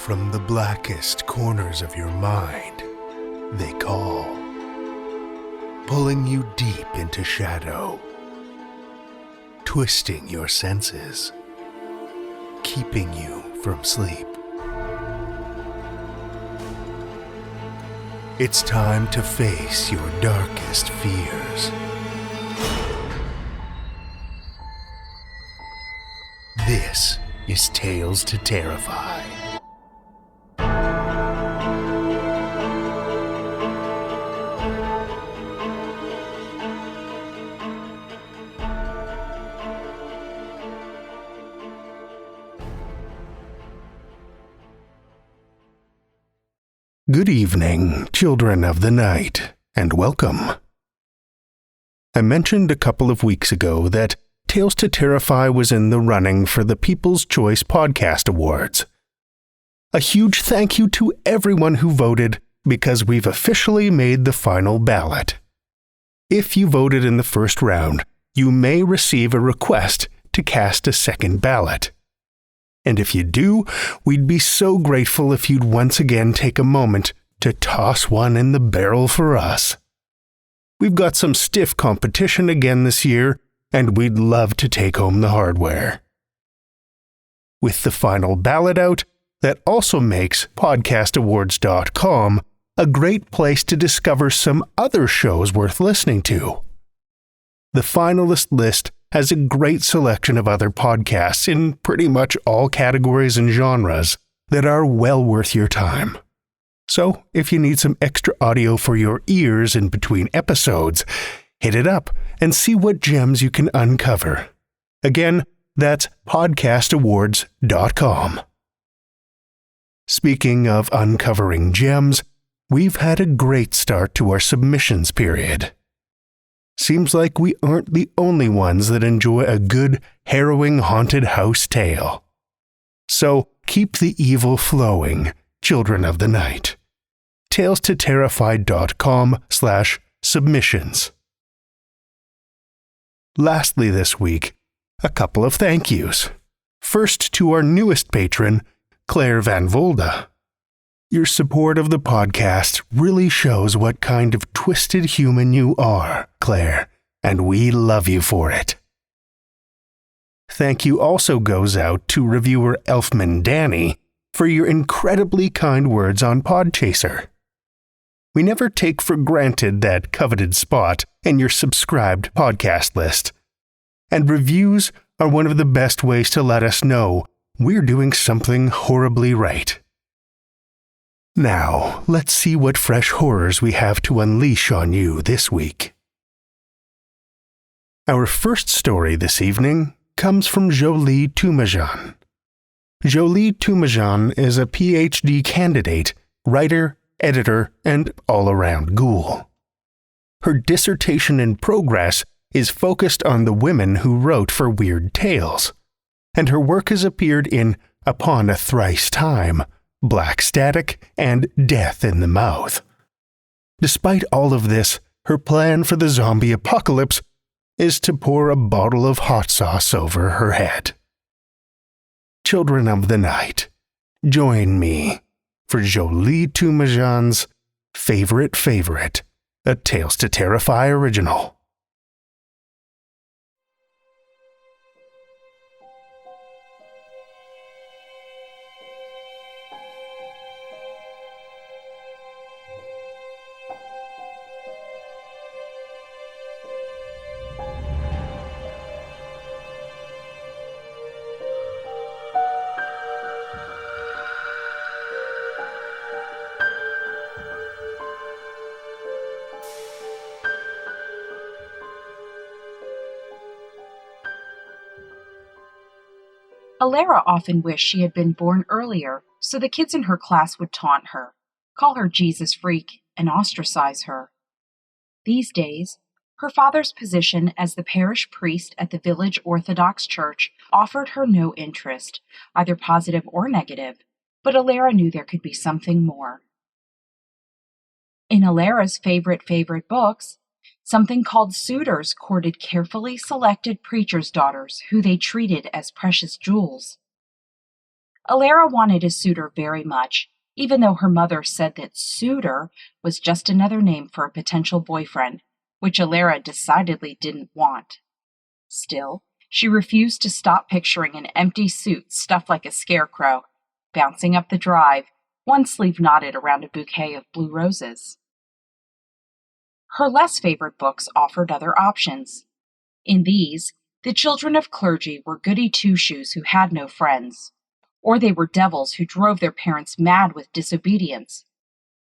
From the blackest corners of your mind, they call, pulling you deep into shadow, twisting your senses, keeping you from sleep. It's time to face your darkest fears. This is Tales to Terrify. Good evening, children of the night, and welcome. I mentioned a couple of weeks ago that Tales to Terrify was in the running for the People's Choice Podcast Awards. A huge thank you to everyone who voted, because we've officially made the final ballot. If you voted in the first round, you may receive a request to cast a second ballot. And if you do, we'd be so grateful if you'd once again take a moment to toss one in the barrel for us. We've got some stiff competition again this year, and we'd love to take home the hardware. With the final ballot out, that also makes podcastawards.com a great place to discover some other shows worth listening to. The finalist list has a great selection of other podcasts in pretty much all categories and genres that are well worth your time. So, if you need some extra audio for your ears in between episodes, hit it up and see what gems you can uncover. Again, that's podcastawards.com. Speaking of uncovering gems, we've had a great start to our submissions period. Seems like we aren't the only ones that enjoy a good, harrowing haunted house tale. So keep the evil flowing, children of the night. TalesToTerrify.com/submissions. Lastly this week, a couple of thank yous. First to our newest patron, Claire Van Volda. Your support of the podcast really shows what kind of twisted human you are, Claire, and we love you for it. Thank you also goes out to reviewer Elfman Danny for your incredibly kind words on Podchaser. We never take for granted that coveted spot in your subscribed podcast list, and reviews are one of the best ways to let us know we're doing something horribly right. Now, let's see what fresh horrors we have to unleash on you this week. Our first story this evening comes from Jolie Toomajan. Jolie Toomajan is a PhD candidate, writer, editor, and all-around ghoul. Her dissertation in progress is focused on the women who wrote for Weird Tales, and her work has appeared in Upon a Thrice Time, Black Static, and Death in the Mouth. Despite all of this, her plan for the zombie apocalypse is to pour a bottle of hot sauce over her head. Children of the night, join me for Jolie Toomajan's favorite, a Tales to Terrify original. Alara often wished she had been born earlier so the kids in her class would taunt her, call her Jesus freak, and ostracize her. These days, her father's position as the parish priest at the village Orthodox church offered her no interest, either positive or negative, but Alara knew there could be something more. In Alara's favorite books, something called suitors courted carefully selected preachers' daughters who they treated as precious jewels. Alara wanted a suitor very much, even though her mother said that suitor was just another name for a potential boyfriend, which Alara decidedly didn't want. Still, she refused to stop picturing an empty suit stuffed like a scarecrow, bouncing up the drive, one sleeve knotted around a bouquet of blue roses. Her less favored books offered other options. In these, the children of clergy were goody two-shoes who had no friends, or they were devils who drove their parents mad with disobedience,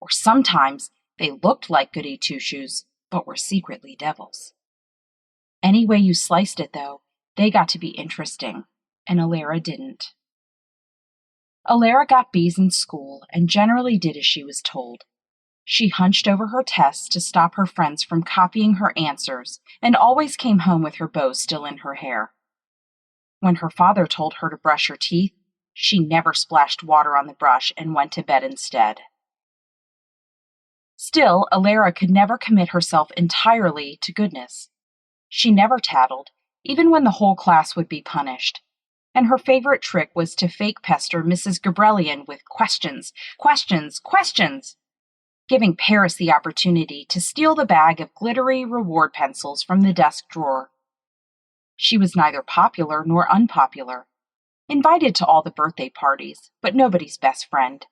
or sometimes they looked like goody two-shoes but were secretly devils. Any way you sliced it, though, they got to be interesting, and Alara didn't. Alara got B's in school and generally did as she was told. She hunched over her tests to stop her friends from copying her answers and always came home with her bow still in her hair. When her father told her to brush her teeth, she never splashed water on the brush and went to bed instead. Still, Alara could never commit herself entirely to goodness. She never tattled, even when the whole class would be punished. And her favorite trick was to fake pester Mrs. Gabrelian with questions, giving Paris the opportunity to steal the bag of glittery reward pencils from the desk drawer. She was neither popular nor unpopular, invited to all the birthday parties, but nobody's best friend.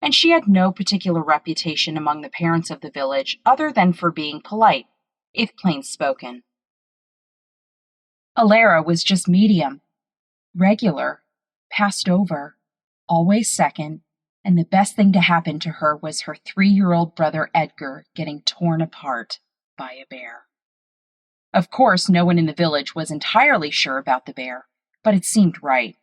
And she had no particular reputation among the parents of the village other than for being polite, if plain-spoken. Alara was just medium, regular, passed over, always second, and the best thing to happen to her was her 3-year-old brother Edgar getting torn apart by a bear. Of course, no one in the village was entirely sure about the bear, but it seemed right.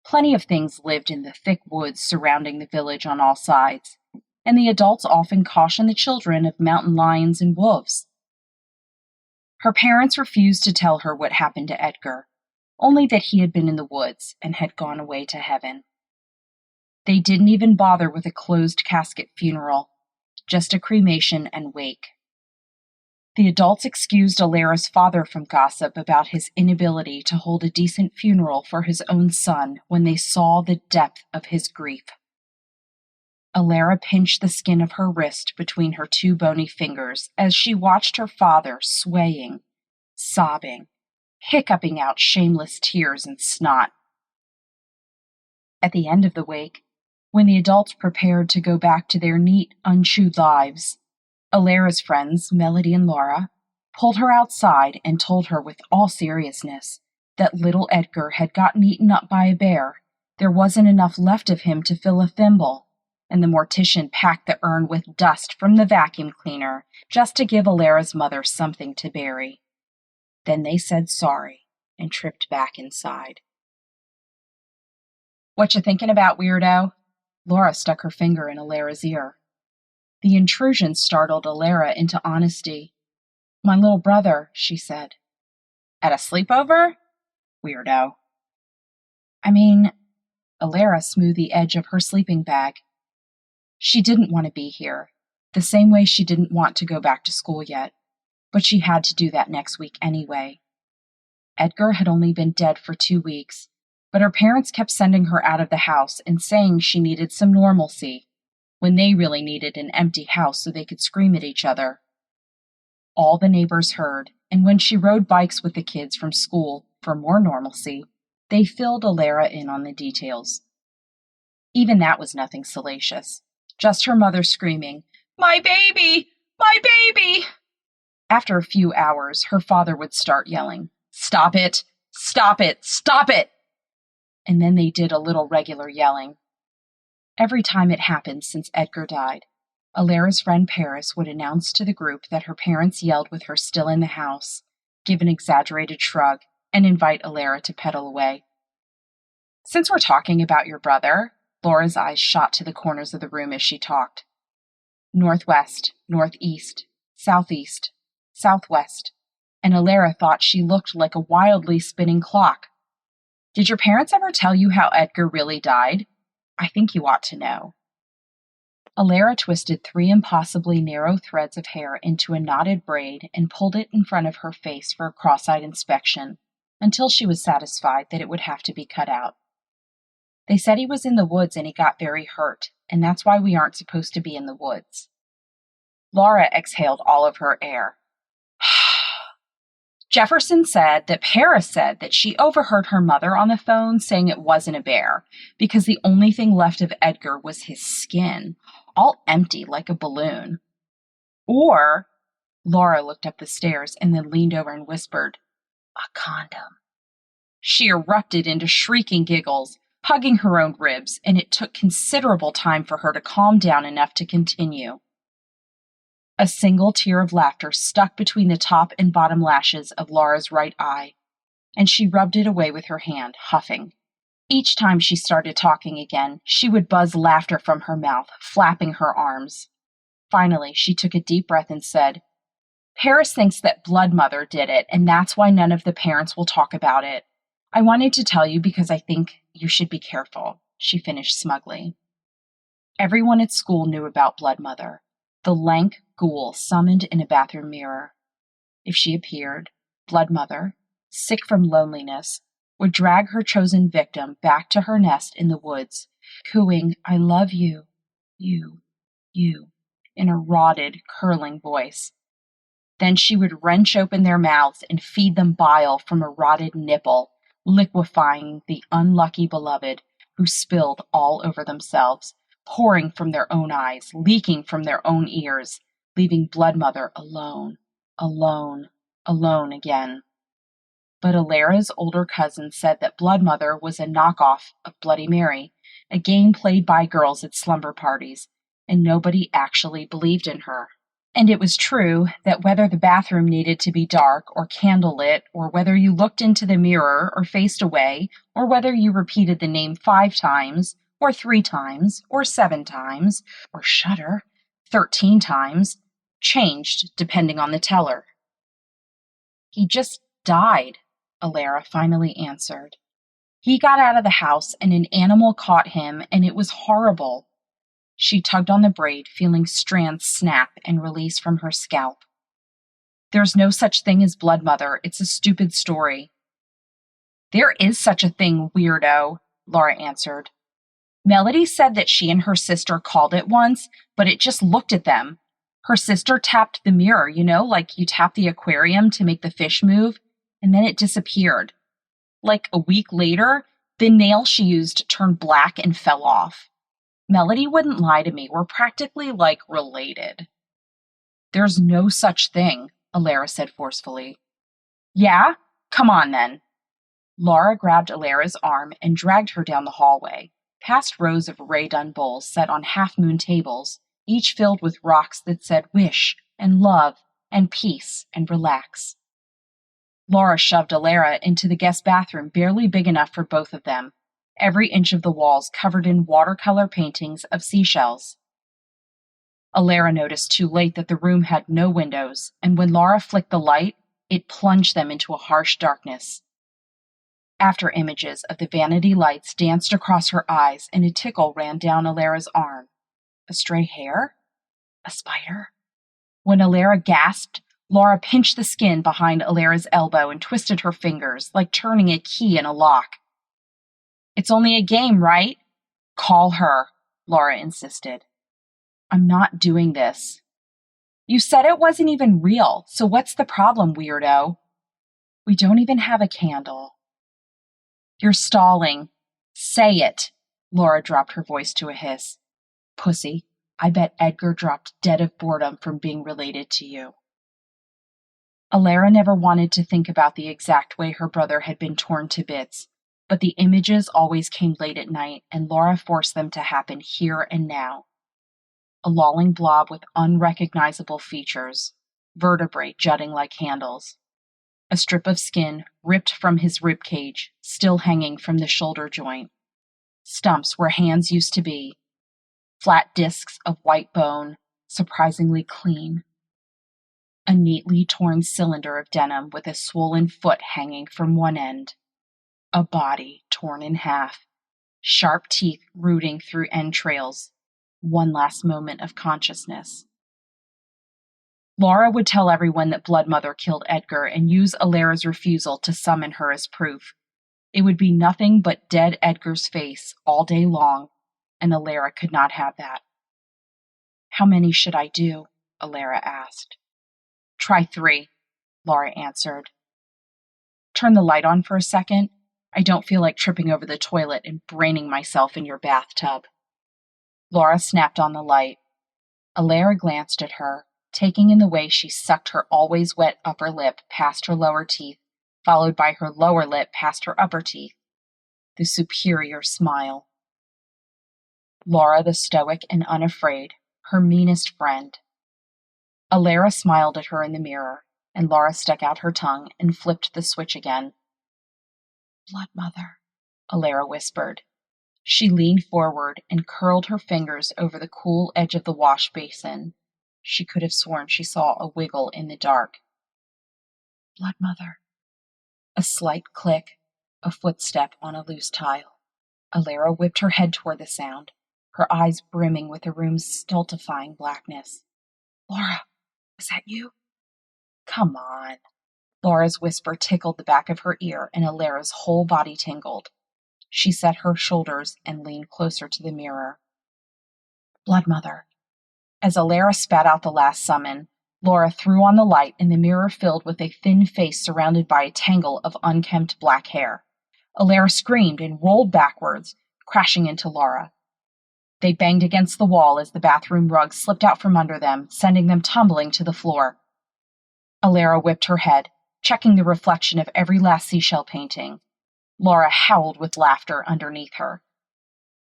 Plenty of things lived in the thick woods surrounding the village on all sides, and the adults often cautioned the children of mountain lions and wolves. Her parents refused to tell her what happened to Edgar, only that he had been in the woods and had gone away to heaven. They didn't even bother with a closed casket funeral, just a cremation and wake. The adults excused Alara's father from gossip about his inability to hold a decent funeral for his own son when they saw the depth of his grief. Alara pinched the skin of her wrist between her 2 bony fingers as she watched her father swaying, sobbing, hiccuping out shameless tears and snot. At the end of the wake, when the adults prepared to go back to their neat, unchewed lives, Alara's friends, Melody and Laura, pulled her outside and told her with all seriousness that little Edgar had gotten eaten up by a bear. There wasn't enough left of him to fill a thimble, and the mortician packed the urn with dust from the vacuum cleaner just to give Alara's mother something to bury. Then they said sorry and tripped back inside. "What you thinking about, weirdo?" Laura stuck her finger in Alara's ear. The intrusion startled Alara into honesty. "My little brother," she said. "At a sleepover? Weirdo." "I mean," Alara smoothed the edge of her sleeping bag. She didn't want to be here, the same way she didn't want to go back to school yet, but she had to do that next week anyway. Edgar had only been dead for 2 weeks, but her parents kept sending her out of the house and saying she needed some normalcy, when they really needed an empty house so they could scream at each other. All the neighbors heard, and when she rode bikes with the kids from school for more normalcy, they filled Alara in on the details. Even that was nothing salacious, just her mother screaming, "My baby! My baby!" After a few hours, her father would start yelling, "Stop it! Stop it! Stop it!" And then they did a little regular yelling. Every time it happened since Edgar died, Alara's friend Paris would announce to the group that her parents yelled with her still in the house, give an exaggerated shrug, and invite Alara to pedal away. "Since we're talking about your brother," Laura's eyes shot to the corners of the room as she talked. Northwest, northeast, southeast, southwest, and Alara thought she looked like a wildly spinning clock. "Did your parents ever tell you how Edgar really died? I think you ought to know." Alara twisted 3 impossibly narrow threads of hair into a knotted braid and pulled it in front of her face for a cross-eyed inspection, until she was satisfied that it would have to be cut out. They said he was in the woods and he got very hurt, and that's why we aren't supposed to be in the woods. Laura exhaled all of her air. Jefferson said that Paris said that she overheard her mother on the phone saying it wasn't a bear because the only thing left of Edgar was his skin, all empty like a balloon. Or, Laura looked up the stairs and then leaned over and whispered, a condom. She erupted into shrieking giggles, hugging her own ribs, and it took considerable time for her to calm down enough to continue. A single tear of laughter stuck between the top and bottom lashes of Laura's right eye, and she rubbed it away with her hand, huffing. Each time she started talking again, she would buzz laughter from her mouth, flapping her arms. Finally, she took a deep breath and said, Paris thinks that Blood Mother did it, and that's why none of the parents will talk about it. I wanted to tell you because I think you should be careful, she finished smugly. Everyone at school knew about Blood Mother, the lank ghoul summoned in a bathroom mirror. If she appeared, Blood Mother, sick from loneliness, would drag her chosen victim back to her nest in the woods, cooing, I love you, you, in a rotted, curling voice. Then she would wrench open their mouths and feed them bile from a rotted nipple, liquefying the unlucky beloved who spilled all over themselves, pouring from their own eyes, leaking from their own ears, leaving Blood Mother alone again. But Alara's older cousin said that Blood Mother was a knockoff of Bloody Mary, a game played by girls at slumber parties, and nobody actually believed in her. And it was true that whether the bathroom needed to be dark or candlelit, or whether you looked into the mirror or faced away, or whether you repeated the name 5 times, or 3 times, or 7 times, or shudder 13 times, changed depending on the teller. He just died, Alara finally answered. He got out of the house and an animal caught him, and it was horrible. She tugged on the braid, feeling strands snap and release from her scalp. There's no such thing as Blood Mother. It's a stupid story. There is such a thing, weirdo, Laura answered. Melody said that she and her sister called it once, but it just looked at them. Her sister tapped the mirror, like you tap the aquarium to make the fish move, and then it disappeared. Like a week later, the nail she used turned black and fell off. Melody wouldn't lie to me. We're practically, related. There's no such thing, Alara said forcefully. Yeah? Come on, then. Laura grabbed Alara's arm and dragged her down the hallway, past rows of ray-dun bowls set on half-moon tables, each filled with rocks that said wish and love and peace and relax. Laura shoved Alara into the guest bathroom barely big enough for both of them, every inch of the walls covered in watercolor paintings of seashells. Alara noticed too late that the room had no windows, and when Laura flicked the light, it plunged them into a harsh darkness. After images of the vanity lights danced across her eyes and a tickle ran down Alara's arm. A stray hair? A spider? When Alara gasped, Laura pinched the skin behind Alara's elbow and twisted her fingers, like turning a key in a lock. It's only a game, right? Call her, Laura insisted. I'm not doing this. You said it wasn't even real, so what's the problem, weirdo? We don't even have a candle. You're stalling. Say it, Laura dropped her voice to a hiss. Pussy, I bet Edgar dropped dead of boredom from being related to you. Alara never wanted to think about the exact way her brother had been torn to bits, but the images always came late at night, and Laura forced them to happen here and now. A lolling blob with unrecognizable features, vertebrae jutting like handles. A strip of skin ripped from his rib cage, still hanging from the shoulder joint. Stumps where hands used to be. Flat discs of white bone, surprisingly clean. A neatly torn cylinder of denim with a swollen foot hanging from one end. A body torn in half, sharp teeth rooting through entrails. One last moment of consciousness. Laura would tell everyone that Blood Mother killed Edgar and use Alara's refusal to summon her as proof. It would be nothing but dead Edgar's face all day long, and Alara could not have that. "How many should I do?" Alara asked. "Try 3, Laura answered. "Turn the light on for a second. I don't feel like tripping over the toilet and braining myself in your bathtub." Laura snapped on the light. Alara glanced at her, taking in the way she sucked her always wet upper lip past her lower teeth, followed by her lower lip past her upper teeth. The superior smile. Laura the stoic and unafraid, her meanest friend. Alara smiled at her in the mirror, and Laura stuck out her tongue and flipped the switch again. "Blood mother," Alara whispered. She leaned forward and curled her fingers over the cool edge of the wash basin. She could have sworn she saw a wiggle in the dark. "Blood mother." A slight click, a footstep on a loose tile. Alara whipped her head toward the sound, her eyes brimming with the room's stultifying blackness. "Laura, was that you?" "Come on." Laura's whisper tickled the back of her ear, and Alara's whole body tingled. She set her shoulders and leaned closer to the mirror. "Blood mother." As Alara spat out the last summon, Laura threw on the light, and the mirror filled with a thin face surrounded by a tangle of unkempt black hair. Alara screamed and rolled backwards, crashing into Laura. They banged against the wall as the bathroom rug slipped out from under them, sending them tumbling to the floor. Alara whipped her head, checking the reflection of every last seashell painting. Laura howled with laughter underneath her.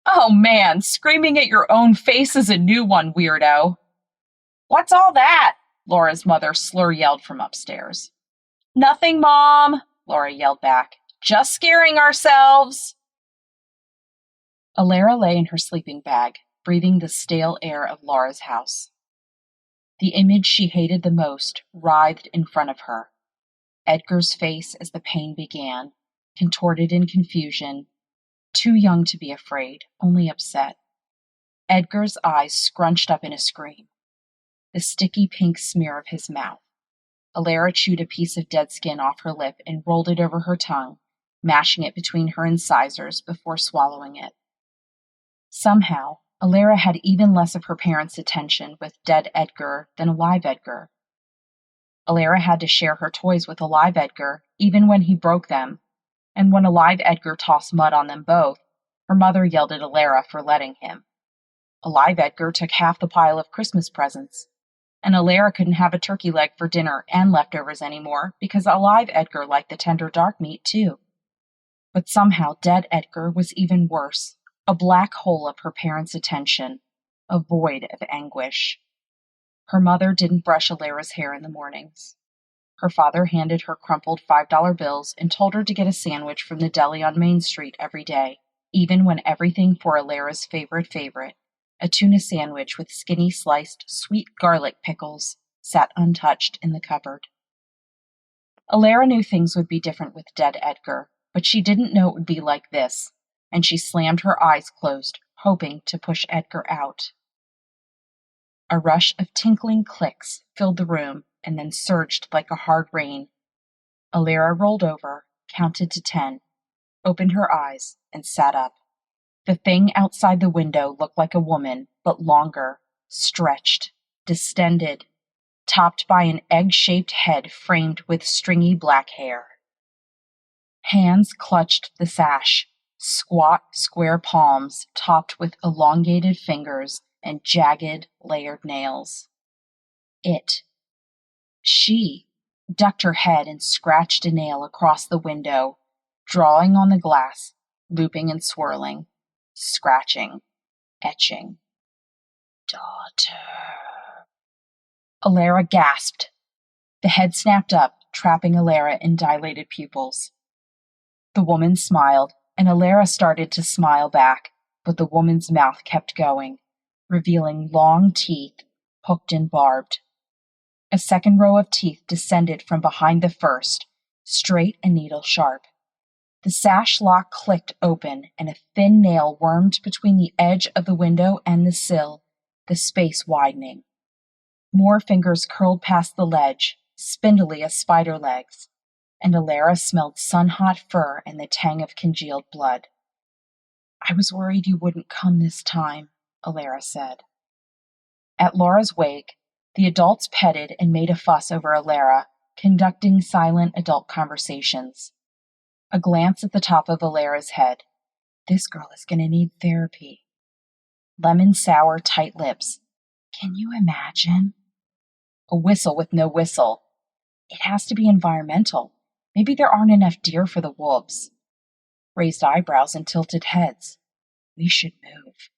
"Oh man, screaming at your own face is a new one, weirdo." "What's all that?" Laura's mother slur-yelled from upstairs. "Nothing, Mom," Laura yelled back. "Just scaring ourselves." Alara lay in her sleeping bag, breathing the stale air of Laura's house. The image she hated the most writhed in front of her. Edgar's face as the pain began, contorted in confusion, too young to be afraid, only upset. Edgar's eyes scrunched up in a scream. The sticky pink smear of his mouth. Alara chewed a piece of dead skin off her lip and rolled it over her tongue, mashing it between her incisors before swallowing it. Somehow, Alara had even less of her parents' attention with dead Edgar than alive Edgar. Alara had to share her toys with alive Edgar, even when he broke them, and when alive Edgar tossed mud on them both, her mother yelled at Alara for letting him. Alive Edgar took half the pile of Christmas presents, and Alara couldn't have a turkey leg for dinner and leftovers anymore because alive Edgar liked the tender dark meat too. But somehow dead Edgar was even worse, a black hole of her parents' attention, a void of anguish. Her mother didn't brush Alara's hair in the mornings. Her father handed her crumpled $5 bills and told her to get a sandwich from the deli on Main Street every day, even when everything for Alara's favorite, a tuna sandwich with skinny sliced sweet garlic pickles, sat untouched in the cupboard. Alara knew things would be different with dead Edgar, but she didn't know it would be like this, and she slammed her eyes closed, hoping to push Edgar out. A rush of tinkling clicks filled the room and then surged like a hard rain. Alara rolled over, counted to 10, opened her eyes, and sat up. The thing outside the window looked like a woman, but longer, stretched, distended, topped by an egg-shaped head framed with stringy black hair. Hands clutched the sash, squat, square palms topped with elongated fingers and jagged, layered nails. She ducked her head and scratched a nail across the window, drawing on the glass, looping and swirling, scratching, etching. "Daughter." Alara gasped. The head snapped up, trapping Alara in dilated pupils. The woman smiled, and Alara started to smile back, but the woman's mouth kept going, revealing long teeth, hooked and barbed. A second row of teeth descended from behind the first, straight and needle-sharp. The sash lock clicked open, and a thin nail wormed between the edge of the window and the sill, the space widening. More fingers curled past the ledge, spindly as spider legs. and Alara smelled sun-hot fur and the tang of congealed blood. "I was worried you wouldn't come this time," Alara said. At Laura's wake, the adults petted and made a fuss over Alara, conducting silent adult conversations. A glance at the top of Alara's head. "This girl is going to need therapy." Lemon sour, tight lips. "Can you imagine?" A whistle with no whistle. "It has to be environmental. Maybe there aren't enough deer for the wolves." Raised eyebrows and tilted heads. "We should move."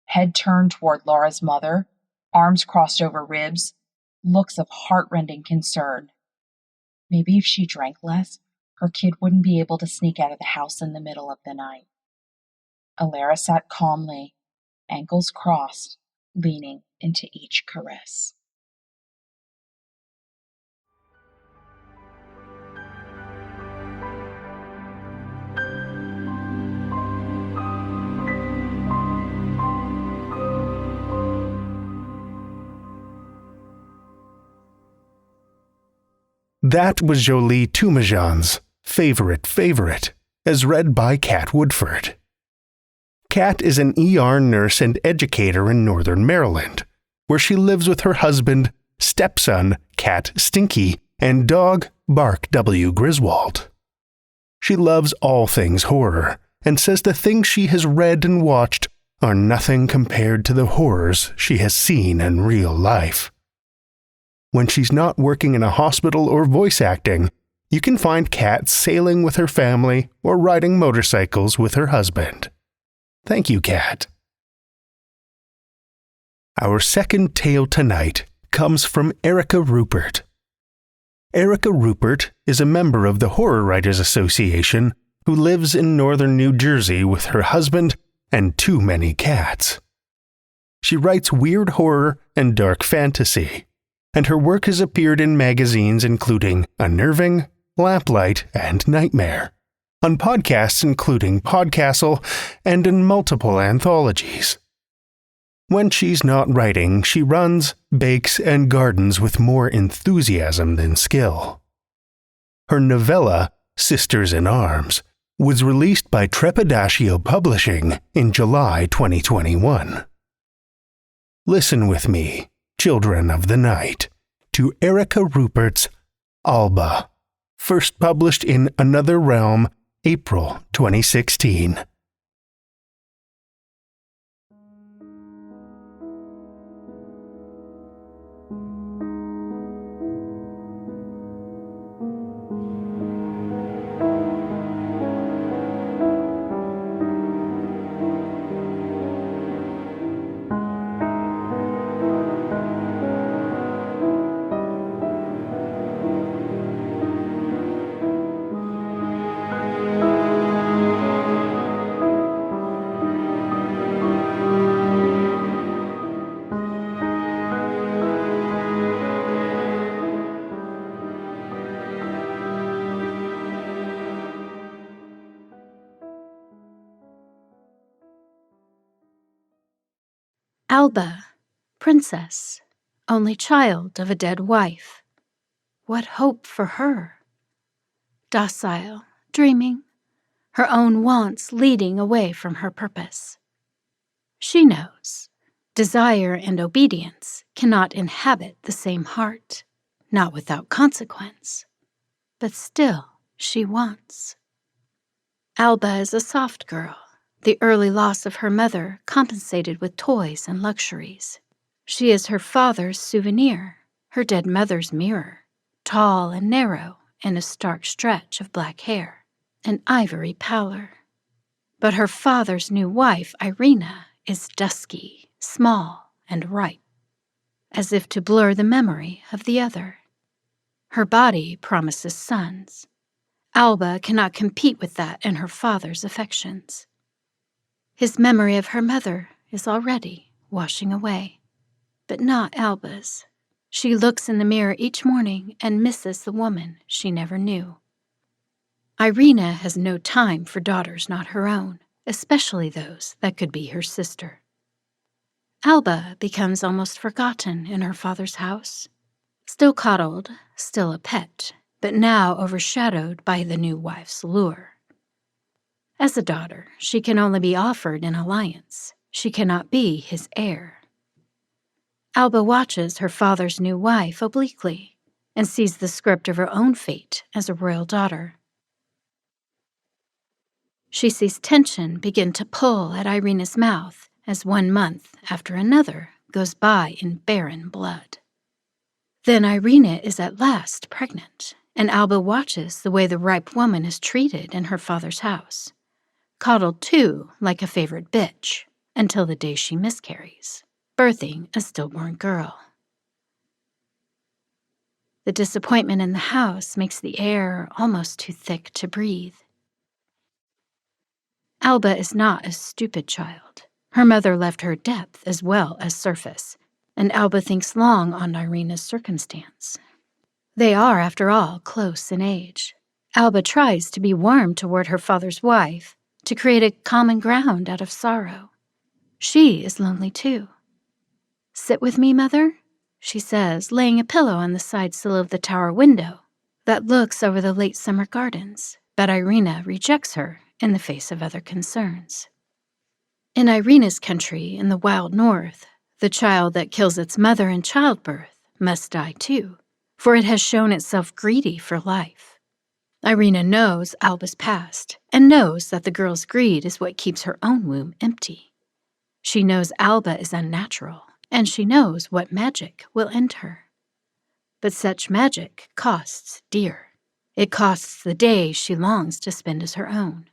Head turned toward Laura's mother, arms crossed over ribs, looks of heart-rending concern. Maybe if she drank less, her kid wouldn't be able to sneak out of the house in the middle of the night. Alara sat calmly, ankles crossed, leaning into each caress. That was Jolie Toomajan's favorite, as read by Kat Woodford. Kat is an ER nurse and educator in Northern Maryland, where she lives with her husband, stepson, Cat Stinky, and dog, Bark W. Griswold. She loves all things horror, and says the things she has read and watched are nothing compared to the horrors she has seen in real life. When she's not working in a hospital or voice acting, you can find Kat sailing with her family or riding motorcycles with her husband. Thank you, Kat. Our second tale tonight comes from Erica Ruppert. Erica Ruppert is a member of the Horror Writers Association who lives in northern New Jersey with her husband and too many cats. She writes weird horror and dark fantasy, and her work has appeared in magazines including Unnerving, Lamplight, and Nightmare, on podcasts including Podcastle, and in multiple anthologies. When she's not writing, she runs, bakes, and gardens with more enthusiasm than skill. Her novella, Sisters in Arms, was released by Trepidatio Publishing in July 2021. Listen with me, children of the night, to Erica Ruppert's Alba, first published in Another Realm, April 2016. Alba, princess, only child of a dead wife. What hope for her? Docile, dreaming, her own wants leading away from her purpose. She knows desire and obedience cannot inhabit the same heart, not without consequence. But still she wants. Alba is a soft girl. The early loss of her mother compensated with toys and luxuries. She is her father's souvenir, her dead mother's mirror, tall and narrow in a stark stretch of black hair, an ivory pallor. But her father's new wife, Irina, is dusky, small, and ripe, as if to blur the memory of the other. Her body promises sons. Alba cannot compete with that in her father's affections. His memory of her mother is already washing away, but not Alba's. She looks in the mirror each morning and misses the woman she never knew. Irina has no time for daughters not her own, especially those that could be her sister. Alba becomes almost forgotten in her father's house. Still coddled, still a pet, but now overshadowed by the new wife's lure. As a daughter, she can only be offered an alliance. She cannot be his heir. Alba watches her father's new wife obliquely and sees the script of her own fate as a royal daughter. She sees tension begin to pull at Irina's mouth as 1 month after another goes by in barren blood. Then Irina is at last pregnant, and Alba watches the way the ripe woman is treated in her father's house, coddled too like a favorite bitch, until the day she miscarries, birthing a stillborn girl. The disappointment in the house makes the air almost too thick to breathe. Alba is not a stupid child. Her mother left her depth as well as surface, and Alba thinks long on Irina's circumstance. They are, after all, close in age. Alba tries to be warm toward her father's wife, to create a common ground out of sorrow. She is lonely too. "Sit with me, Mother," she says, laying a pillow on the side sill of the tower window that looks over the late summer gardens, but Irina rejects her in the face of other concerns. In Irina's country, in the wild north, the child that kills its mother in childbirth must die too, for it has shown itself greedy for life. Irina knows Alba's past, and knows that the girl's greed is what keeps her own womb empty. She knows Alba is unnatural, and she knows what magic will end her. But such magic costs dear. It costs the days she longs to spend as her own.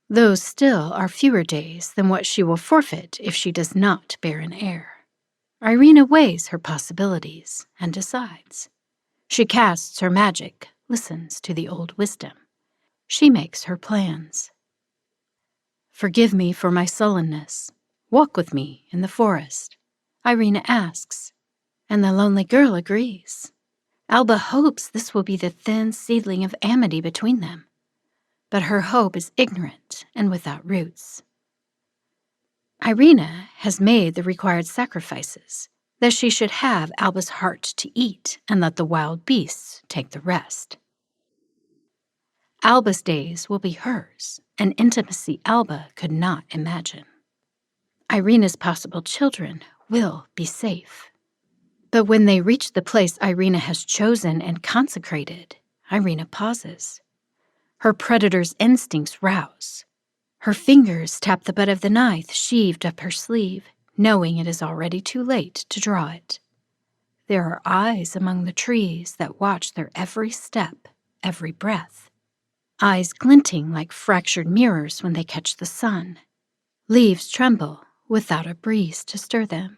Those still are fewer days than what she will forfeit if she does not bear an heir. Irina weighs her possibilities and decides. She casts her magic, listens to the old wisdom. She makes her plans. "Forgive me for my sullenness. Walk with me in the forest," Irina asks, and the lonely girl agrees. Alba hopes this will be the thin seedling of amity between them, but her hope is ignorant and without roots. Irina has made the required sacrifices, that she should have Alba's heart to eat and let the wild beasts take the rest. Alba's days will be hers, an intimacy Alba could not imagine. Irina's possible children will be safe. But when they reach the place Irina has chosen and consecrated, Irina pauses. Her predator's instincts rouse. Her fingers tap the butt of the knife sheathed up her sleeve, knowing it is already too late to draw it. There are eyes among the trees that watch their every step, every breath. Eyes glinting like fractured mirrors when they catch the sun. Leaves tremble without a breeze to stir them.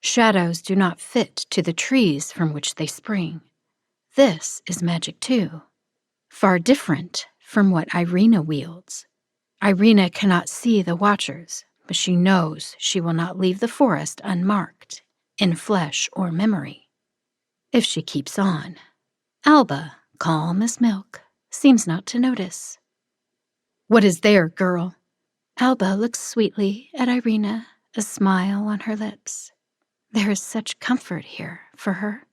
Shadows do not fit to the trees from which they spring. This is magic too, far different from what Irina wields. Irina cannot see the watchers, but she knows she will not leave the forest unmarked, in flesh or memory. If she keeps on, Alba, calm as milk, seems not to notice. "What is there, girl?" Alba looks sweetly at Irina, a smile on her lips. There is such comfort here for her.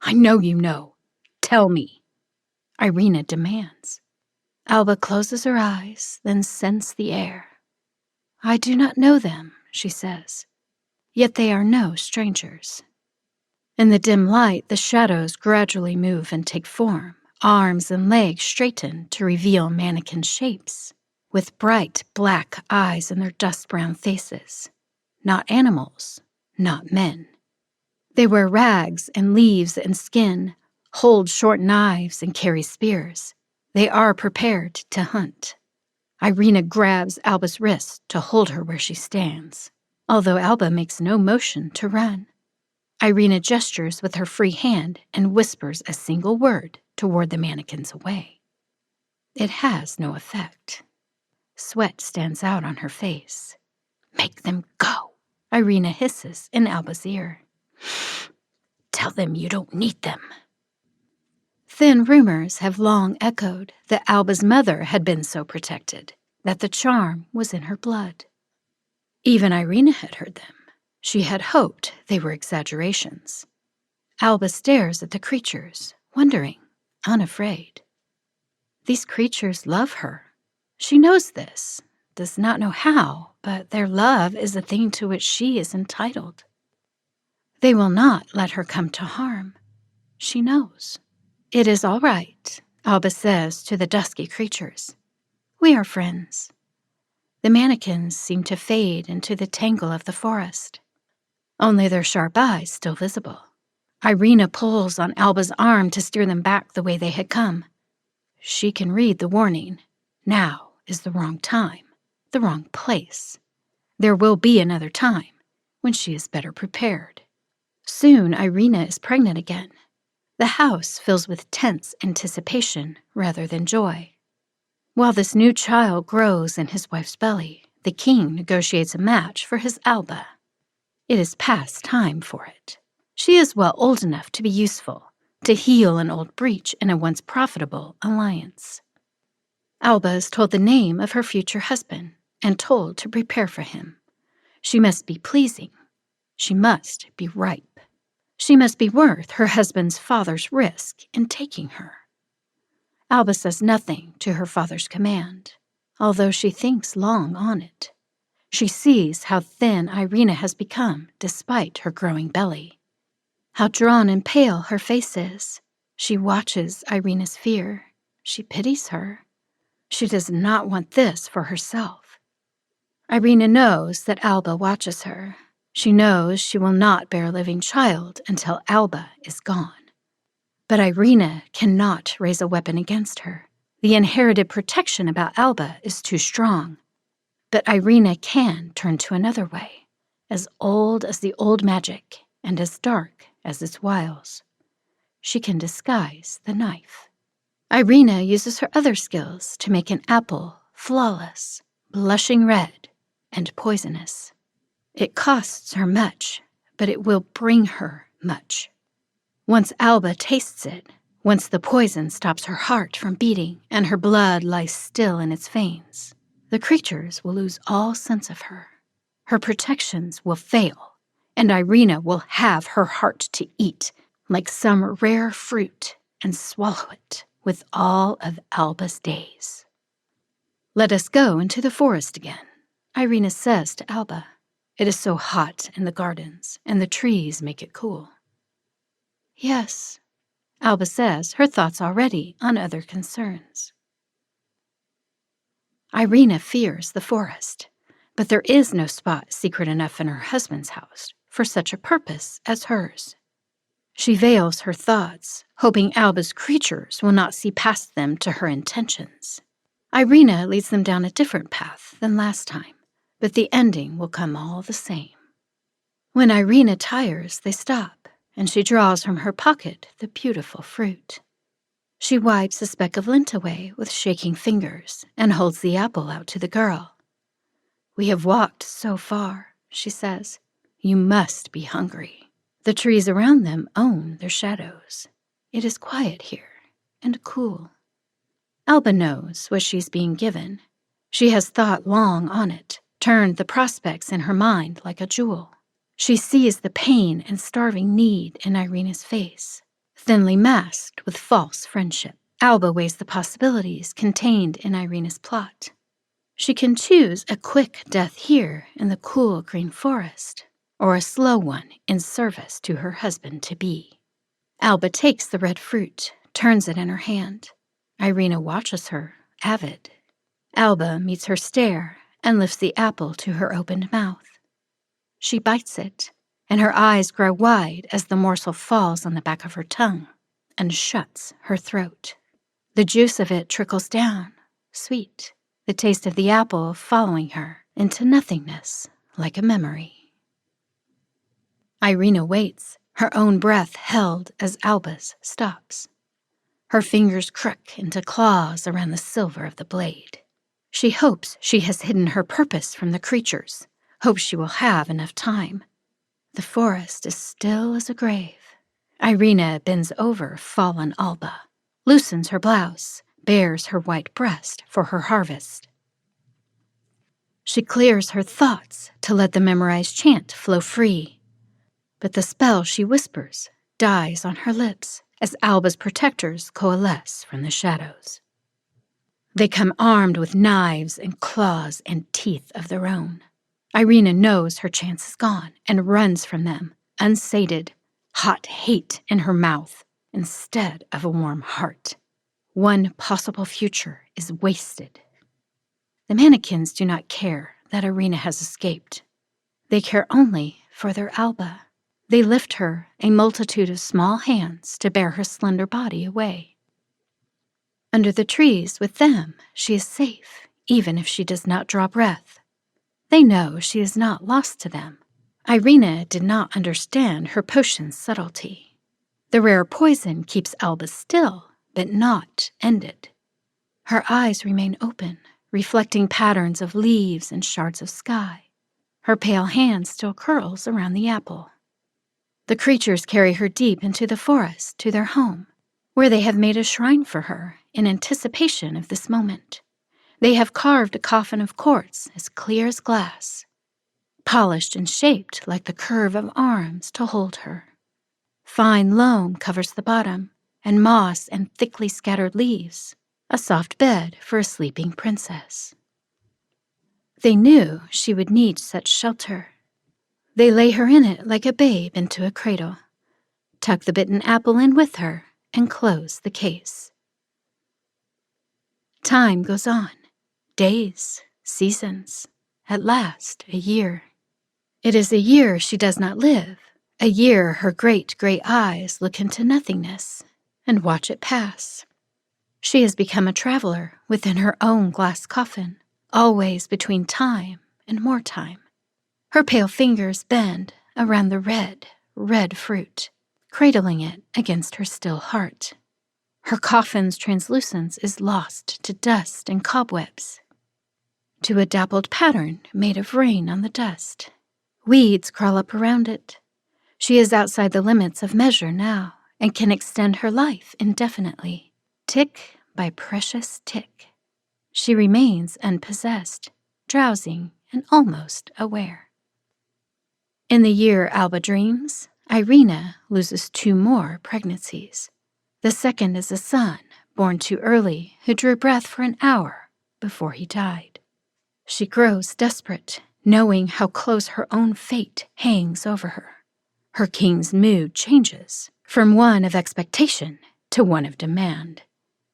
"I know you know. Tell me," Irina demands. Alba closes her eyes, then scents the air. "I do not know them," she says, "yet they are no strangers." In the dim light, the shadows gradually move and take form. Arms and legs straighten to reveal mannequin shapes, with bright black eyes in their dust-brown faces. Not animals, not men. They wear rags and leaves and skin, hold short knives and carry spears. They are prepared to hunt. Irina grabs Alba's wrist to hold her where she stands, although Alba makes no motion to run. Irina gestures with her free hand and whispers a single word toward the mannequins away. It has no effect. Sweat stands out on her face. "Make them go," Irina hisses in Alba's ear. "Tell them you don't need them." Thin rumors have long echoed that Alba's mother had been so protected, that the charm was in her blood. Even Irina had heard them. She had hoped they were exaggerations. Alba stares at the creatures, wondering, unafraid. These creatures love her. She knows this, does not know how, but their love is a thing to which she is entitled. They will not let her come to harm. She knows. It is all right, Alba says to the dusky creatures. We are friends. The mannequins seem to fade into the tangle of the forest. Only their sharp eyes still visible. Irina pulls on Alba's arm to steer them back the way they had come. She can read the warning. Now is the wrong time, the wrong place. There will be another time when she is better prepared. Soon Irina is pregnant again. The house fills with tense anticipation rather than joy. While this new child grows in his wife's belly, the king negotiates a match for his Alba. It is past time for it. She is well old enough to be useful, to heal an old breach in a once profitable alliance. Alba is told the name of her future husband and told to prepare for him. She must be pleasing. She must be ripe. She must be worth her husband's father's risk in taking her. Alba says nothing to her father's command, although she thinks long on it. She sees how thin Irina has become despite her growing belly. How drawn and pale her face is. She watches Irina's fear. She pities her. She does not want this for herself. Irina knows that Alba watches her. She knows she will not bear a living child until Alba is gone. But Irina cannot raise a weapon against her. The inherited protection about Alba is too strong. But Irina can turn to another way, as old as the old magic and as dark as its wiles. She can disguise the knife. Irina uses her other skills to make an apple flawless, blushing red, and poisonous. It costs her much, but it will bring her much. Once Alba tastes it, once the poison stops her heart from beating and her blood lies still in its veins, the creatures will lose all sense of her. Her protections will fail, and Irina will have her heart to eat like some rare fruit and swallow it with all of Alba's days. Let us go into the forest again, Irina says to Alba. It is so hot in the gardens, and the trees make it cool. Yes, Alba says, her thoughts already on other concerns. Irina fears the forest, but there is no spot secret enough in her husband's house for such a purpose as hers. She veils her thoughts, hoping Alba's creatures will not see past them to her intentions. Irina leads them down a different path than last time, but the ending will come all the same. When Irina tires, they stop, and she draws from her pocket the beautiful fruit. She wipes a speck of lint away with shaking fingers and holds the apple out to the girl. We have walked so far, she says. You must be hungry. The trees around them own their shadows. It is quiet here and cool. Alba knows what she's being given. She has thought long on it, turned the prospects in her mind like a jewel. She sees the pain and starving need in Irina's face, thinly masked with false friendship. Alba weighs the possibilities contained in Irina's plot. She can choose a quick death here in the cool green forest, or a slow one in service to her husband-to-be. Alba takes the red fruit, turns it in her hand. Irina watches her, avid. Alba meets her stare and lifts the apple to her opened mouth. She bites it, and her eyes grow wide as the morsel falls on the back of her tongue and shuts her throat. The juice of it trickles down, sweet, the taste of the apple following her into nothingness like a memory. Irina waits, her own breath held as Alba's stops. Her fingers crook into claws around the silver of the blade. She hopes she has hidden her purpose from the creatures, hopes she will have enough time. The forest is still as a grave. Irina bends over fallen Alba, loosens her blouse, bares her white breast for her harvest. She clears her thoughts to let the memorized chant flow free. But the spell she whispers dies on her lips as Alba's protectors coalesce from the shadows. They come armed with knives and claws and teeth of their own. Irina knows her chance is gone and runs from them, unsated, hot hate in her mouth instead of a warm heart. One possible future is wasted. The mannequins do not care that Irina has escaped. They care only for their Alba. They lift her, a multitude of small hands, to bear her slender body away. Under the trees with them, she is safe, even if she does not draw breath. They know she is not lost to them. Irina did not understand her potion's subtlety. The rare poison keeps Alba still, but not ended. Her eyes remain open, reflecting patterns of leaves and shards of sky. Her pale hand still curls around the apple. The creatures carry her deep into the forest to their home, where they have made a shrine for her in anticipation of this moment. They have carved a coffin of quartz as clear as glass, polished and shaped like the curve of arms to hold her. Fine loam covers the bottom, and moss and thickly scattered leaves, a soft bed for a sleeping princess. They knew she would need such shelter. They lay her in it like a babe into a cradle, tuck the bitten apple in with her, and close the case. Time goes on. Days, seasons, at last a year. It is a year she does not live, a year her great gray eyes look into nothingness and watch it pass. She has become a traveler within her own glass coffin, always between time and more time. Her pale fingers bend around the red, red fruit, cradling it against her still heart. Her coffin's translucence is lost to dust and cobwebs, to a dappled pattern made of rain on the dust. Weeds crawl up around it. She is outside the limits of measure now and can extend her life indefinitely, tick by precious tick. She remains unpossessed, drowsing and almost aware. In the year Alba dreams, Irina loses 2 more pregnancies. The second is a son, born too early, who drew breath for an hour before he died. She grows desperate, knowing how close her own fate hangs over her. Her king's mood changes from one of expectation to one of demand.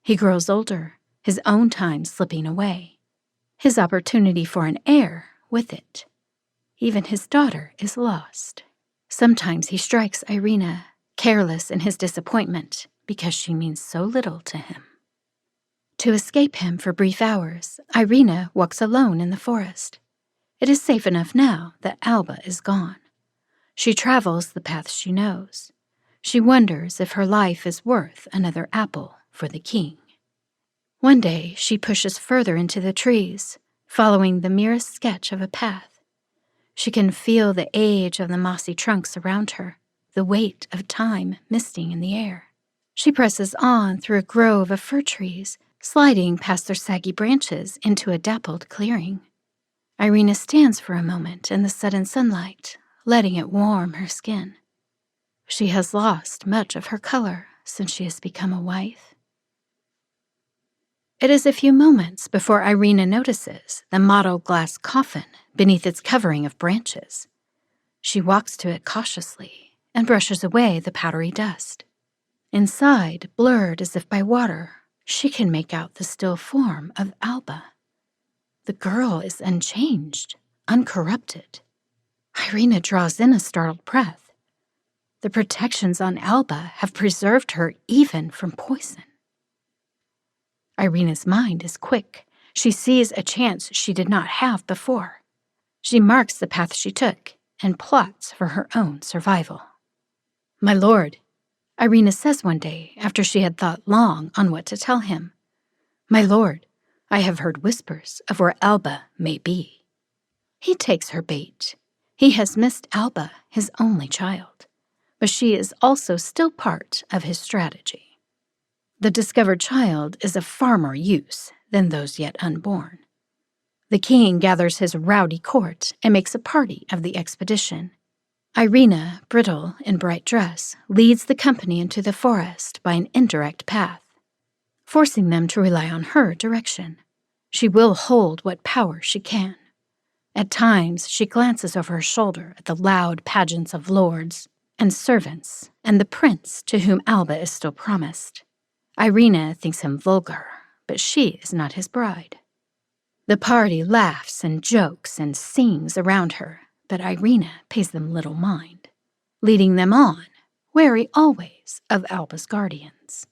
He grows older, his own time slipping away, his opportunity for an heir with it. Even his daughter is lost. Sometimes he strikes Irina, careless in his disappointment because she means so little to him. To escape him for brief hours, Irina walks alone in the forest. It is safe enough now that Alba is gone. She travels the path she knows. She wonders if her life is worth another apple for the king. One day she pushes further into the trees, following the merest sketch of a path. She can feel the age of the mossy trunks around her, the weight of time misting in the air. She presses on through a grove of fir trees, sliding past their saggy branches into a dappled clearing. Irina stands for a moment in the sudden sunlight, letting it warm her skin. She has lost much of her color since she has become a wife. It is a few moments before Irina notices the mottled glass coffin beneath its covering of branches. She walks to it cautiously and brushes away the powdery dust. Inside, blurred as if by water, she can make out the still form of Alba. The girl is unchanged, uncorrupted. Irina draws in a startled breath. The protections on Alba have preserved her even from poison. Irina's mind is quick. She sees a chance she did not have before. She marks the path she took and plots for her own survival. "My lord," Irina says one day after she had thought long on what to tell him. "My lord, I have heard whispers of where Alba may be." He takes her bait. He has missed Alba, his only child, but she is also still part of his strategy. The discovered child is of far more use than those yet unborn. The king gathers his rowdy court and makes a party of the expedition. Irina, brittle in bright dress, leads the company into the forest by an indirect path, forcing them to rely on her direction. She will hold what power she can. At times, she glances over her shoulder at the loud pageants of lords and servants and the prince to whom Alba is still promised. Irina thinks him vulgar, but she is not his bride. The party laughs and jokes and sings around her, but Irina pays them little mind, leading them on, wary always of Alba's guardians.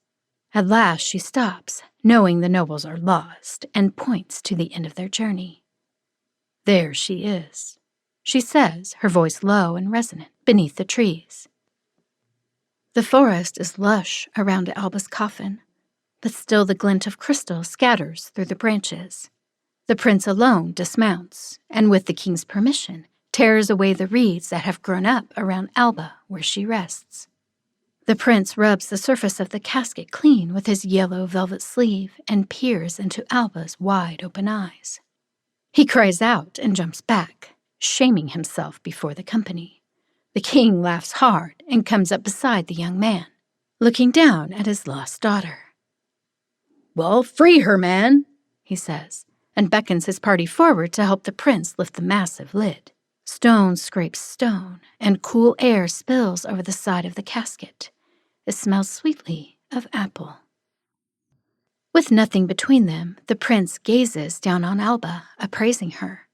At last she stops, knowing the nobles are lost, and points to the end of their journey. There she is, she says, her voice low and resonant, beneath the trees. The forest is lush around Alba's coffin, but still the glint of crystal scatters through the branches. The prince alone dismounts, and with the king's permission, tears away the reeds that have grown up around Alba where she rests. The prince rubs the surface of the casket clean with his yellow velvet sleeve and peers into Alba's wide-open eyes. He cries out and jumps back, shaming himself before the company. The king laughs hard and comes up beside the young man, looking down at his lost daughter. "Well, free her, man," he says, and beckons his party forward to help the prince lift the massive lid. Stone scrapes stone, and cool air spills over the side of the casket. It smells sweetly of apple. With nothing between them, the prince gazes down on Alba, appraising her.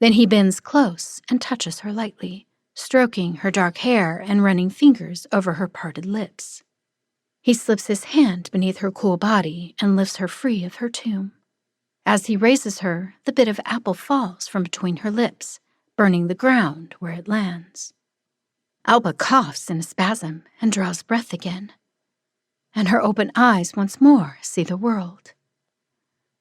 Then he bends close and touches her lightly, stroking her dark hair and running fingers over her parted lips. He slips his hand beneath her cool body and lifts her free of her tomb. As he raises her, the bit of apple falls from between her lips, burning the ground where it lands. Alba coughs in a spasm and draws breath again, and her open eyes once more see the world.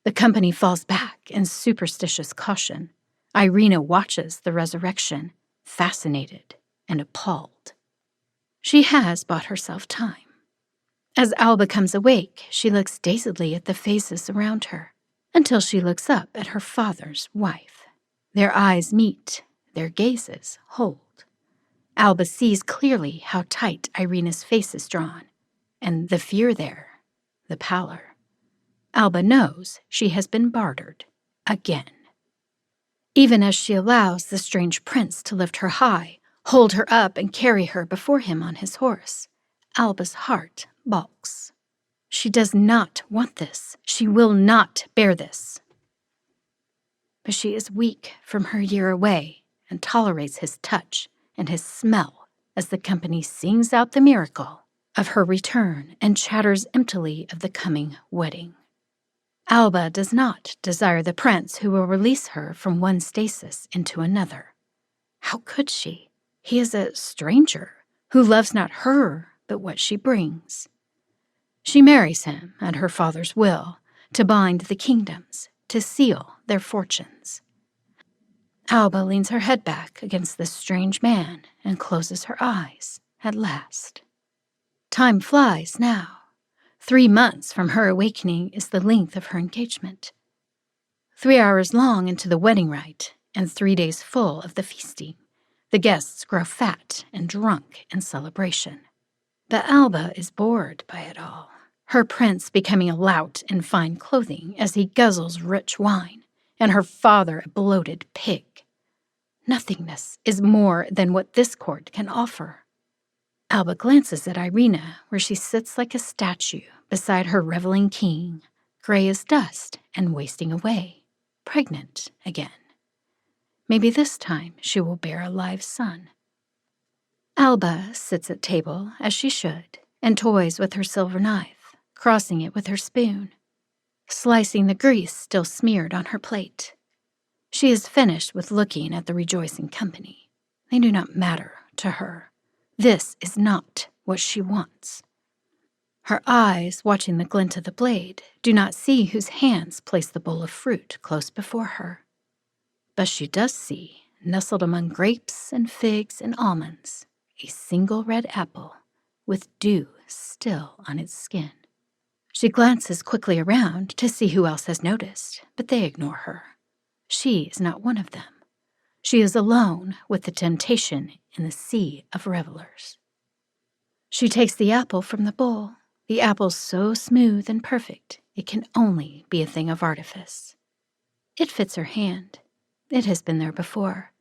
The company falls back in superstitious caution. Irina watches the resurrection, fascinated and appalled. She has bought herself time. As Alba comes awake, she looks dazedly at the faces around her, until she looks up at her father's wife. Their eyes meet, their gazes hold. Alba sees clearly how tight Irina's face is drawn, and the fear there, the pallor. Alba knows she has been bartered again. Even as she allows the strange prince to lift her high, hold her up and carry her before him on his horse, Alba's heart balks. She does not want this. She will not bear this. But she is weak from her year away and tolerates his touch and his smell as the company sings out the miracle of her return and chatters emptily of the coming wedding. Alba does not desire the prince who will release her from one stasis into another. How could she? He is a stranger who loves not her but what she brings. She marries him at her father's will, to bind the kingdoms, to seal their fortunes. Alba leans her head back against this strange man and closes her eyes at last. Time flies now. 3 months from her awakening is the length of her engagement. 3 hours long into the wedding rite, and 3 days full of the feasting. The guests grow fat and drunk in celebration. But Alba is bored by it all, her prince becoming a lout in fine clothing as he guzzles rich wine, and her father a bloated pig. Nothingness is more than what this court can offer. Alba glances at Irina, where she sits like a statue beside her reveling king, gray as dust and wasting away, pregnant again. Maybe this time she will bear a live son. Alba sits at table, as she should, and toys with her silver knife, crossing it with her spoon, slicing the grease still smeared on her plate. She is finished with looking at the rejoicing company. They do not matter to her. This is not what she wants. Her eyes, watching the glint of the blade, do not see whose hands place the bowl of fruit close before her. But she does see, nestled among grapes and figs and almonds, a single red apple with dew still on its skin. She glances quickly around to see who else has noticed, but they ignore her. She is not one of them. She is alone with the temptation in the sea of revelers. She takes the apple from the bowl, the apple so smooth and perfect it can only be a thing of artifice. It fits her hand. It has been there before.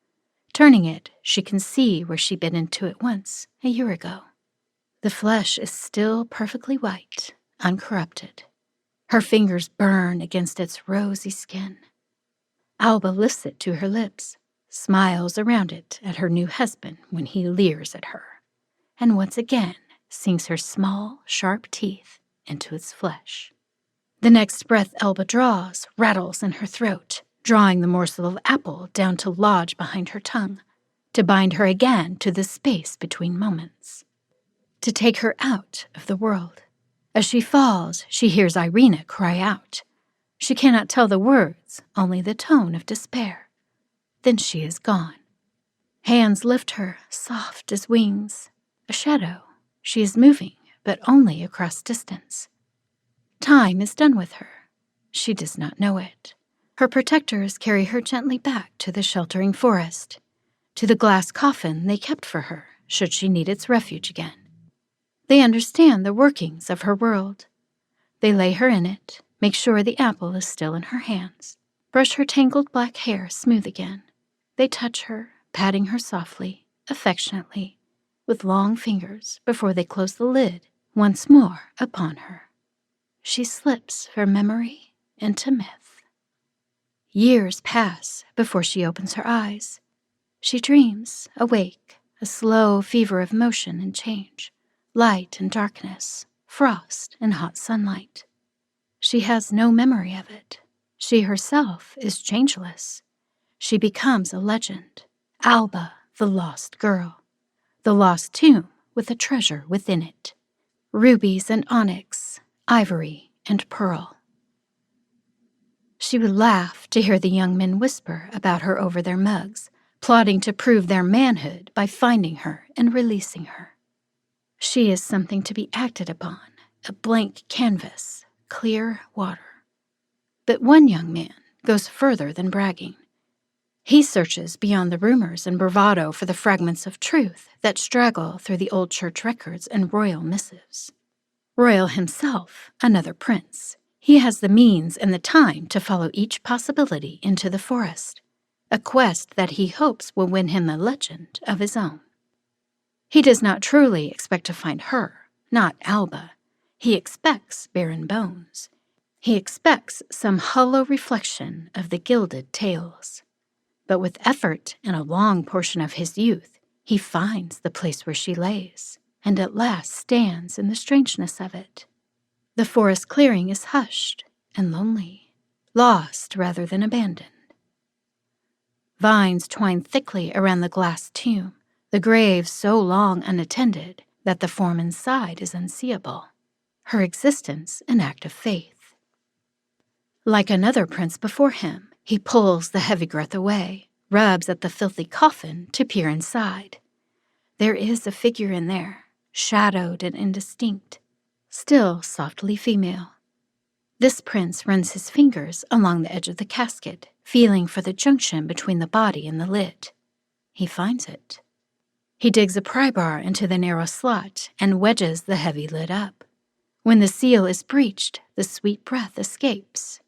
Turning it, she can see where she bit into it once, a year ago. The flesh is still perfectly white, uncorrupted. Her fingers burn against its rosy skin. Alba lifts it to her lips, smiles around it at her new husband when he leers at her, and once again sinks her small, sharp teeth into its flesh. The next breath Alba draws rattles in her throat, drawing the morsel of apple down to lodge behind her tongue, to bind her again to the space between moments, to take her out of the world. As she falls, she hears Irina cry out. She cannot tell the words, only the tone of despair. Then she is gone. Hands lift her, soft as wings. A shadow. She is moving, but only across distance. Time is done with her. She does not know it. Her protectors carry her gently back to the sheltering forest, to the glass coffin they kept for her, should she need its refuge again. They understand the workings of her world. They lay her in it, make sure the apple is still in her hands, brush her tangled black hair smooth again. They touch her, patting her softly, affectionately, with long fingers before they close the lid once more upon her. She slips from memory into myth. Years pass before she opens her eyes. She dreams, awake, a slow fever of motion and change, light and darkness, frost and hot sunlight. She has no memory of it. She herself is changeless. She becomes a legend, Alba, the lost girl, the lost tomb with a treasure within it, rubies and onyx, ivory and pearl. She would laugh to hear the young men whisper about her over their mugs, plotting to prove their manhood by finding her and releasing her. She is something to be acted upon, a blank canvas, clear water. But one young man goes further than bragging. He searches beyond the rumors and bravado for the fragments of truth that straggle through the old church records and royal missives. Royal himself, another prince, he has the means and the time to follow each possibility into the forest, a quest that he hopes will win him a legend of his own. He does not truly expect to find her, not Alba. He expects barren bones. He expects some hollow reflection of the gilded tales. But with effort and a long portion of his youth, he finds the place where she lays, and at last stands in the strangeness of it. The forest clearing is hushed and lonely, lost rather than abandoned. Vines twine thickly around the glass tomb, the grave so long unattended that the form inside is unseeable, her existence an act of faith. Like another prince before him, he pulls the heavy growth away, rubs at the filthy coffin to peer inside. There is a figure in there, shadowed and indistinct, still softly female. This prince runs his fingers along the edge of the casket, feeling for the junction between the body and the lid. He finds it. He digs a pry bar into the narrow slot and wedges the heavy lid up. When the seal is breached, the sweet breath escapes.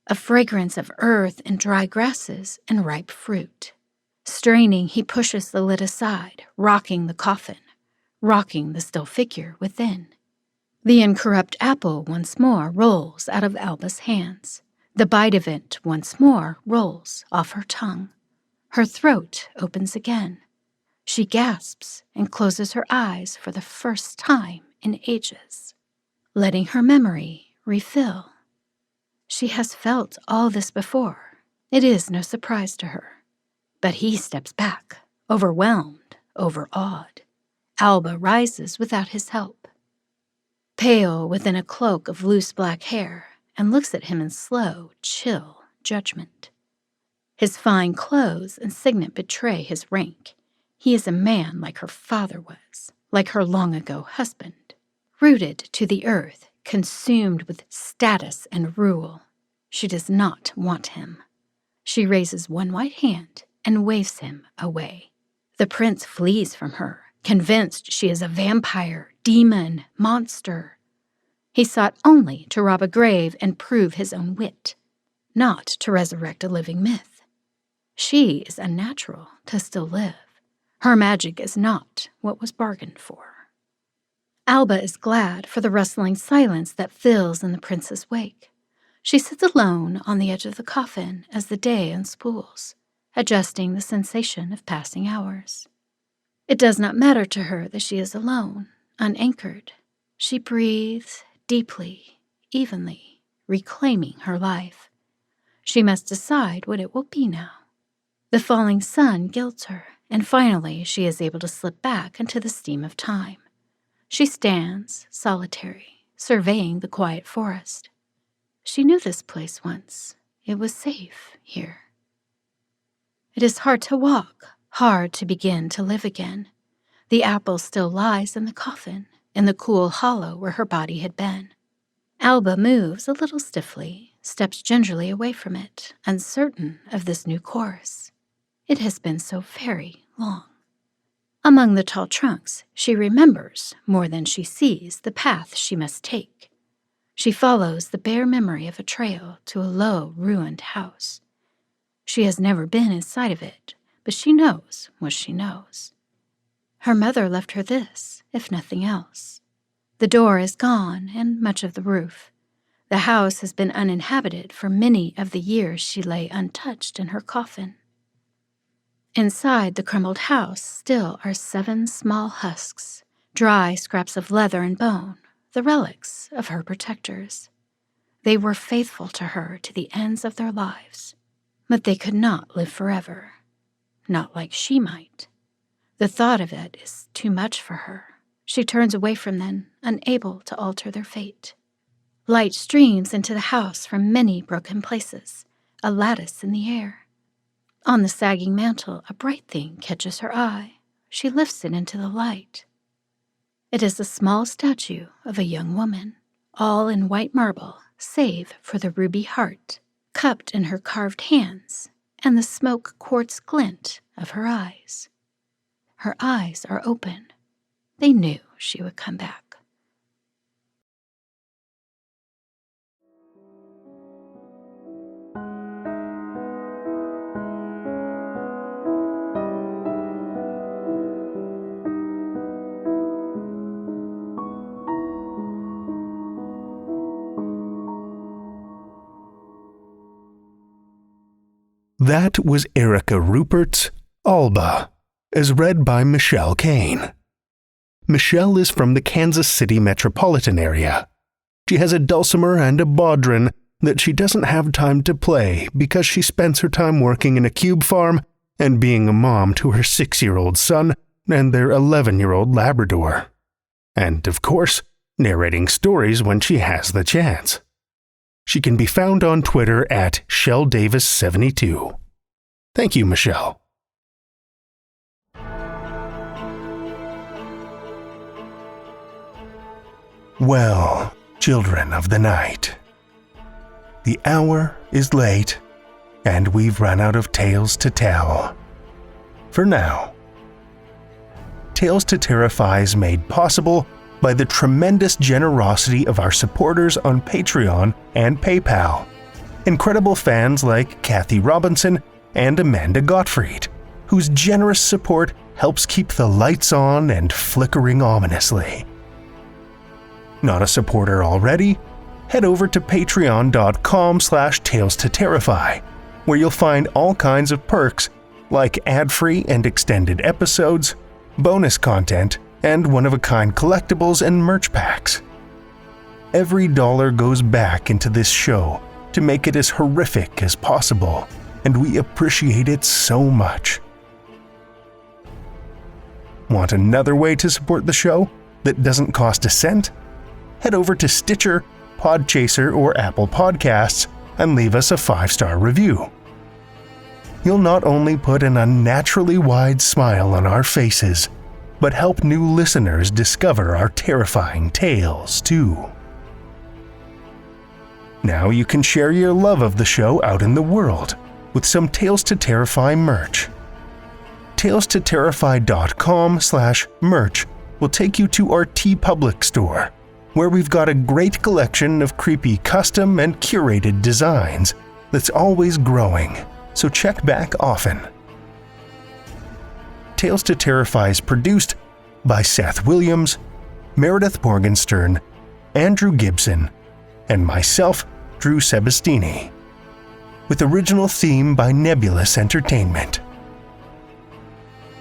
A fragrance of earth and dry grasses and ripe fruit. Straining, he pushes the lid aside, rocking the coffin, rocking the still figure within. The incorrupt apple once more rolls out of Alba's hands. The bite of it once more rolls off her tongue. Her throat opens again. She gasps and closes her eyes for the first time in ages, letting her memory refill. She has felt all this before. It is no surprise to her. But he steps back, overwhelmed, overawed. Alba rises without his help, pale within a cloak of loose black hair, and looks at him in slow, chill judgment. His fine clothes and signet betray his rank. He is a man like her father was, like her long-ago husband, rooted to the earth, consumed with status and rule. She does not want him. She raises one white hand and waves him away. The prince flees from her, convinced she is a vampire, demon, monster. He sought only to rob a grave and prove his own wit, not to resurrect a living myth. She is unnatural to still live. Her magic is not what was bargained for. Alba is glad for the rustling silence that fills in the prince's wake. She sits alone on the edge of the coffin as the day unspools, adjusting the sensation of passing hours. It does not matter to her that she is alone, unanchored. She breathes deeply, evenly, reclaiming her life. She must decide what it will be now. The falling sun gilds her, and finally she is able to slip back into the steam of time. She stands, solitary, surveying the quiet forest. She knew this place once. It was safe here. It is hard to walk, hard to begin to live again. The apple still lies in the coffin, in the cool hollow where her body had been. Alba moves a little stiffly, steps gingerly away from it, uncertain of this new course. It has been so very long. Among the tall trunks, she remembers, more than she sees, the path she must take. She follows the bare memory of a trail to a low, ruined house. She has never been inside of it, but she knows what she knows. Her mother left her this, if nothing else. The door is gone, and much of the roof. The house has been uninhabited for many of the years she lay untouched in her coffin. Inside the crumbled house still are 7 small husks, dry scraps of leather and bone, the relics of her protectors. They were faithful to her to the ends of their lives, but they could not live forever, not like she might. The thought of it is too much for her. She turns away from them, unable to alter their fate. Light streams into the house from many broken places, a lattice in the air. On the sagging mantel, a bright thing catches her eye. She lifts it into the light. It is a small statue of a young woman, all in white marble, save for the ruby heart, cupped in her carved hands, and the smoke quartz glint of her eyes. Her eyes are open. They knew she would come back. That was Erica Ruppert's Alba, as read by Michelle Kane. Michelle is from the Kansas City metropolitan area. She has a dulcimer and a bodhrán that she doesn't have time to play because she spends her time working in a cube farm and being a mom to her 6-year-old son and their 11-year-old Labrador. And, of course, narrating stories when she has the chance. She can be found on Twitter at ShellDavis72. Thank you, Michelle. Well, children of the night, the hour is late, and we've run out of tales to tell. For now. Tales to Terrify is made possible by the tremendous generosity of our supporters on Patreon and PayPal. Incredible fans like Kathy Robinson and Amanda Gottfried, whose generous support helps keep the lights on and flickering ominously. Not a supporter already? Head over to patreon.com/Tales to Terrify, where you'll find all kinds of perks like ad-free and extended episodes, bonus content, and one-of-a-kind collectibles and merch packs. Every dollar goes back into this show to make it as horrific as possible, and we appreciate it so much. Want another way to support the show that doesn't cost a cent? Head over to Stitcher, Podchaser, or Apple Podcasts and leave us a 5-star review. You'll not only put an unnaturally wide smile on our faces, but help new listeners discover our terrifying tales, too. Now you can share your love of the show out in the world. with some Tales to Terrify merch. TalesToTerrify.com/merch will take you to our TeePublic store, where we've got a great collection of creepy custom and curated designs that's always growing, so check back often. Tales to Terrify is produced by Seth Williams, Meredith Morgenstern, Andrew Gibson, and myself, Drew Sebastini, with original theme by Nebulous Entertainment.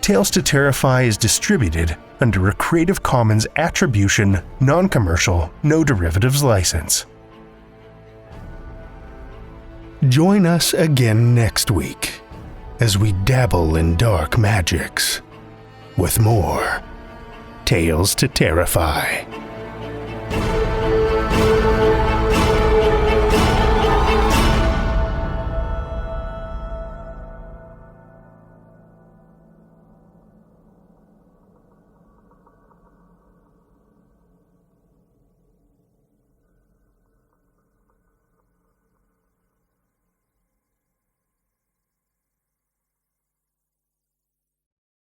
Tales to Terrify is distributed under a Creative Commons Attribution, Non-Commercial, No Derivatives license. Join us again next week as we dabble in dark magics with more Tales to Terrify.